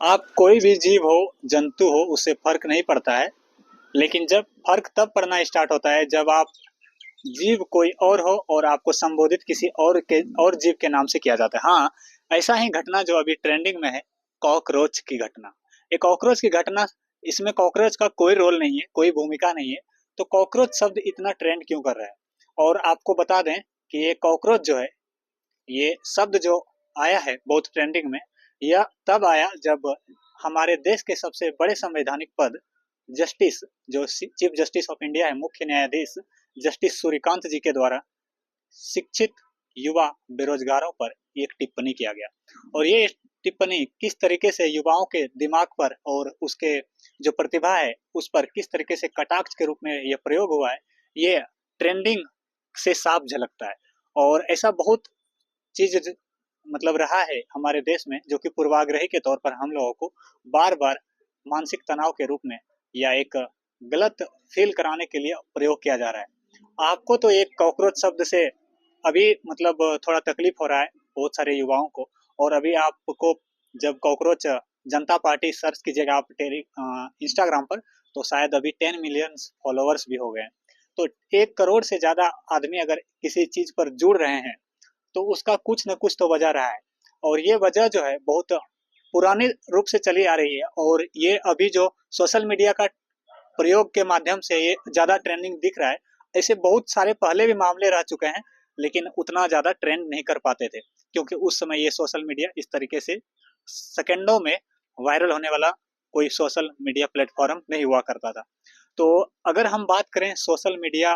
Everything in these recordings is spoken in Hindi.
आप कोई भी जीव हो, जंतु हो, उससे फ़र्क नहीं पड़ता है। लेकिन जब फ़र्क तब पड़ना स्टार्ट होता है जब आप जीव कोई और हो और आपको संबोधित किसी और जीव के नाम से किया जाता है। हाँ, ऐसा ही घटना जो अभी ट्रेंडिंग में है, कॉकरोच की घटना। ये कॉकरोच की घटना, इसमें कॉकरोच का कोई रोल नहीं है, कोई भूमिका नहीं है, तो कॉकरोच शब्द इतना ट्रेंड क्यों कर रहा है? और आपको बता दें कि ये कॉकरोच जो है, ये शब्द जो आया है बहुत ट्रेंडिंग में, यह तब आया जब हमारे देश के सबसे बड़े संवैधानिक पद जस्टिस, जो चीफ जस्टिस ऑफ इंडिया है, मुख्य न्यायाधीश जस्टिस सूर्यकांत जी के द्वारा शिक्षित युवा बेरोजगारों पर एक टिप्पणी किया गया। और ये टिप्पणी किस तरीके से युवाओं के दिमाग पर और उसके जो प्रतिभा है उस पर किस तरीके से कटाक्ष के रूप में यह प्रयोग हुआ है, ये ट्रेंडिंग से साफ झलकता है। और ऐसा बहुत चीज मतलब रहा है हमारे देश में जो कि पूर्वाग्रही के तौर पर हम लोगों को बार बार मानसिक तनाव के रूप में या एक गलत फील कराने के लिए प्रयोग किया जा रहा है। आपको तो एक कॉकरोच शब्द से अभी मतलब थोड़ा तकलीफ हो रहा है बहुत सारे युवाओं को। और अभी आपको जब कॉकरोच जनता पार्टी सर्च कीजिएगा आप इंस्टाग्राम पर, तो शायद अभी 10 मिलियन फॉलोअर्स भी हो गए हैं। तो 1 करोड़ से ज्यादा आदमी अगर किसी चीज पर जुड़ रहे हैं तो उसका कुछ न कुछ तो वजह रहा है। और ये वजह जो है बहुत पुराने रूप से चली आ रही है, और ये अभी जो सोशल मीडिया का प्रयोग के माध्यम से ये ज़्यादा ट्रेंडिंग दिख रहा है। ऐसे बहुत सारे पहले भी मामले रह चुके हैं, लेकिन उतना ज़्यादा ट्रेंड नहीं कर पाते थे, क्योंकि उस समय ये सोशल मीडिया इस तरीके से सेकंडों में वायरल होने वाला कोई सोशल मीडिया प्लेटफॉर्म नहीं हुआ करता था। तो अगर हम बात करें सोशल मीडिया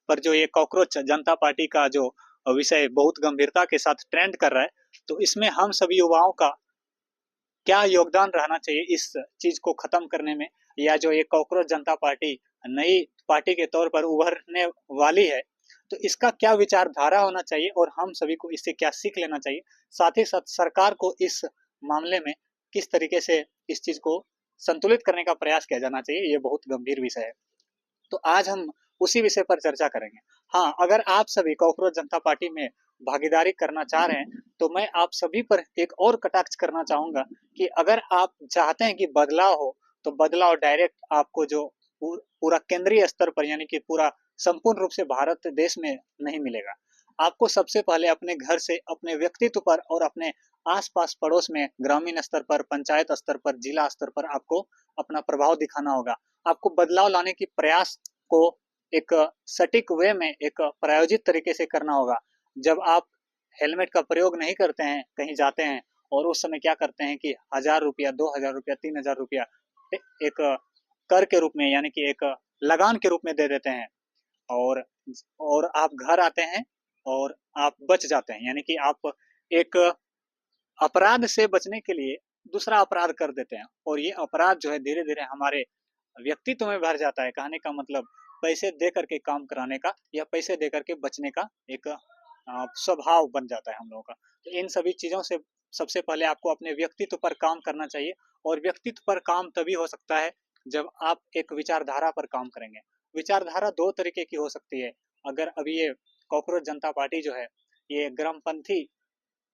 पर जो ये कॉकरोच जनता पार्टी का जो विषय बहुत गंभीरता के साथ ट्रेंड कर रहा है, तो इसमें हम सभी युवाओं का क्या योगदान रहना चाहिए इस चीज को खत्म करने में? या जो ये कॉकरोच जनता पार्टी नई पार्टी के तौर पर उभरने वाली है, तो इसका क्या विचारधारा होना चाहिए और हम सभी को इससे क्या सीख लेना चाहिए? साथ ही साथ सरकार को इस मामले में किस तरीके से इस चीज को संतुलित करने का प्रयास किया जाना चाहिए? ये बहुत गंभीर विषय है। तो आज हम उसी विषय पर चर्चा करेंगे। हाँ, अगर आप सभी कॉकरोच जनता पार्टी में भागीदारी करना चाह रहे हैं, तो मैं आप सभी पर एक और कटाक्ष करना चाहूंगा कि अगर आप चाहते हैं कि बदलाव हो, तो बदलाव डायरेक्ट आपको जो पूरा केंद्रीय स्तर पर यानी कि पूरा संपूर्ण रूप से भारत देश में नहीं मिलेगा। आपको सबसे पहले अपने घर से, अपने व्यक्तित्व पर और अपने आस-पास पड़ोस में, ग्रामीण स्तर पर, पंचायत स्तर पर, जिला स्तर पर आपको अपना प्रभाव दिखाना होगा। आपको बदलाव लाने की प्रयास को एक सटीक वे में, एक प्रायोजित तरीके से करना होगा। जब आप हेलमेट का प्रयोग नहीं करते हैं, कहीं जाते हैं, और उस समय क्या करते हैं कि 1000 रुपया, 2000 रुपया, 3000 रुपया एक कर के रूप में यानी कि एक लगान के रूप में दे देते हैं, और आप घर आते हैं और आप बच जाते हैं, यानी कि आप एक अपराध से बचने के लिए दूसरा अपराध कर देते हैं, और ये अपराध जो है धीरे धीरे हमारे व्यक्तित्व में भर जाता है। कहने का मतलब पैसे दे करके काम कराने का या पैसे दे करके बचने का एक स्वभाव बन जाता है हम लोगों का। तो इन सभी चीज़ों से सबसे पहले आपको अपने व्यक्तित्व पर काम करना चाहिए, और व्यक्तित्व पर काम तभी हो सकता है जब आप एक विचारधारा पर काम करेंगे। विचारधारा दो तरीके की हो सकती है। अगर अभी ये कॉकरोच जनता पार्टी जो है, ये ग्रामपंथी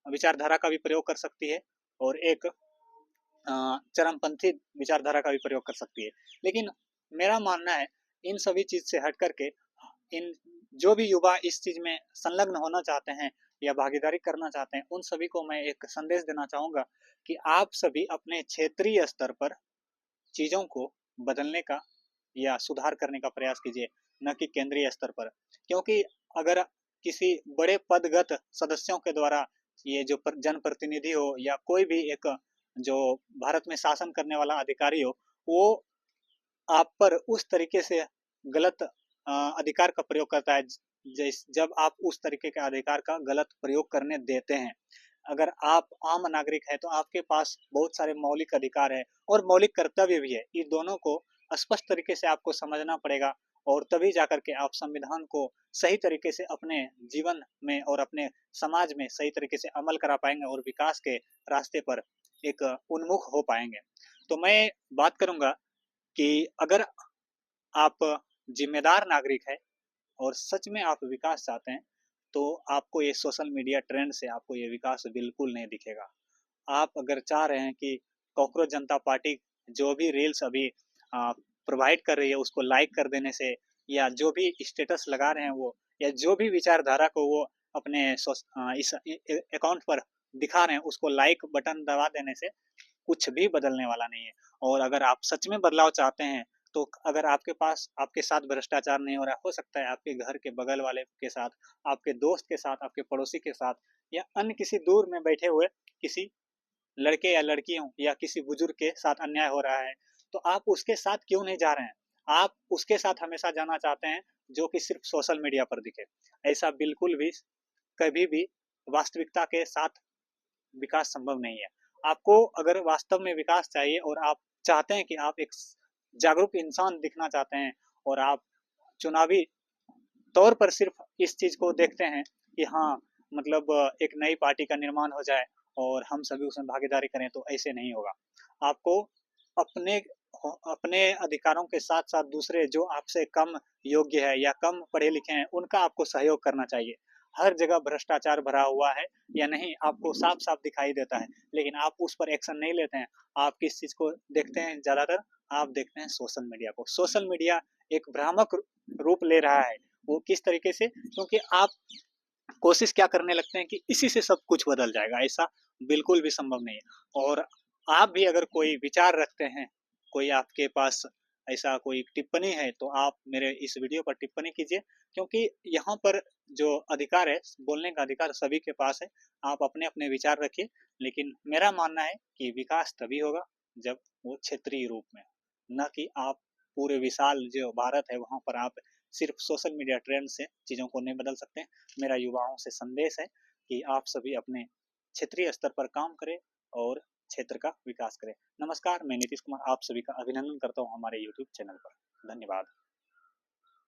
विचारधारा का भी प्रयोग कर सकती है, और एक चरमपंथी विचारधारा का भी प्रयोग कर सकती है। लेकिन मेरा मानना है इन सभी चीज से हट करके इन जो भी युवा इस चीज में संलग्न होना चाहते हैं या भागीदारी करना चाहते हैं, उन सभी को मैं एक संदेश देना चाहूंगा कि आप सभी अपने क्षेत्रीय स्तर पर चीजों को बदलने का या सुधार करने का प्रयास कीजिए, न कि केंद्रीय स्तर पर। क्योंकि अगर किसी बड़े पदगत सदस्यों के द्वारा ये जो जनप्रतिनिधि हो या कोई भी एक जो भारत में शासन करने वाला अधिकारी हो, वो आप पर उस तरीके से गलत अधिकार का प्रयोग करता है, जब आप उस तरीके के अधिकार का गलत प्रयोग करने देते हैं। अगर आप आम नागरिक है तो आपके पास बहुत सारे मौलिक अधिकार है और मौलिक कर्तव्य भी है। इस दोनों को स्पष्ट तरीके से आपको समझना पड़ेगा, और तभी जाकर के आप संविधान को सही तरीके से अपने जीवन में और अपने समाज में सही तरीके से अमल करा पाएंगे और विकास के रास्ते पर एक उन्मुख हो पाएंगे। तो मैं बात करूंगा कि अगर आप जिम्मेदार नागरिक है और सच में आप विकास चाहते हैं, तो आपको ये सोशल मीडिया ट्रेंड से आपको ये विकास बिल्कुल नहीं दिखेगा। आप अगर चाह रहे हैं कि कॉकरोच जनता पार्टी जो भी रील्स अभी प्रोवाइड कर रही है उसको लाइक कर देने से, या जो भी स्टेटस लगा रहे हैं वो, या जो भी विचारधारा को वो अपने इस अकाउंट पर दिखा रहे हैं उसको लाइक बटन दबा देने से कुछ भी बदलने वाला नहीं है। और अगर आप सच में बदलाव चाहते हैं तो अगर आपके पास आपके साथ भ्रष्टाचार नहीं हो रहा, हो सकता है आपके घर के बगल वाले के साथ, आपके दोस्त के साथ, आपके पड़ोसी के साथ, या अन्य किसी दूर में बैठे हुए किसी लड़के या लड़कियों या किसी बुजुर्ग के साथ अन्याय हो रहा है, तो आप उसके साथ क्यों नहीं जा रहे हैं? आप उसके साथ हमेशा जाना चाहते हैं जो कि सिर्फ सोशल मीडिया पर दिखे। ऐसा बिल्कुल भी कभी भी वास्तविकता के साथ विकास संभव नहीं है। आपको अगर वास्तव में विकास चाहिए और आप चाहते हैं कि आप एक जागरूक इंसान दिखना चाहते हैं, और आप चुनावी तौर पर सिर्फ इस चीज को देखते हैं कि हाँ, मतलब एक नई पार्टी का निर्माण हो जाए और हम सभी उसमें भागीदारी करें, तो ऐसे नहीं होगा। आपको अपने अपने अधिकारों के साथ साथ दूसरे जो आपसे कम योग्य है या कम पढ़े लिखे हैं उनका आपको सहयोग करना चाहिए। हर जगह भ्रष्टाचार भरा हुआ है या नहीं आपको साफ साफ दिखाई देता है, लेकिन आप उस पर एक्शन नहीं लेते हैं। आप किस चीज को देखते हैं ज्यादातर? आप देखते हैं सोशल मीडिया को। सोशल मीडिया एक भ्रामक रूप ले रहा है। वो किस तरीके से? क्योंकि आप कोशिश क्या करने लगते हैं कि इसी से सब कुछ बदल जाएगा, ऐसा बिल्कुल भी संभव नहीं है। और आप भी अगर कोई विचार रखते हैं, कोई आपके पास ऐसा कोई टिप्पणी है, तो आप मेरे इस वीडियो पर टिप्पणी कीजिए, क्योंकि यहाँ पर जो अधिकार है, बोलने का अधिकार सभी के पास है। आप अपने अपने विचार रखिए, लेकिन मेरा मानना है कि विकास तभी होगा जब वो क्षेत्रीय रूप में, न कि आप पूरे विशाल जो भारत है वहां पर आप सिर्फ सोशल मीडिया ट्रेंड से चीजों को नहीं बदल सकते। मेरा युवाओं से संदेश है कि आप सभी अपने क्षेत्रीय स्तर पर काम करें और क्षेत्र का विकास करें। नमस्कार, मैं नीतीश कुमार आप सभी का अभिनंदन करता हूँ हमारे यूट्यूब चैनल पर। धन्यवाद।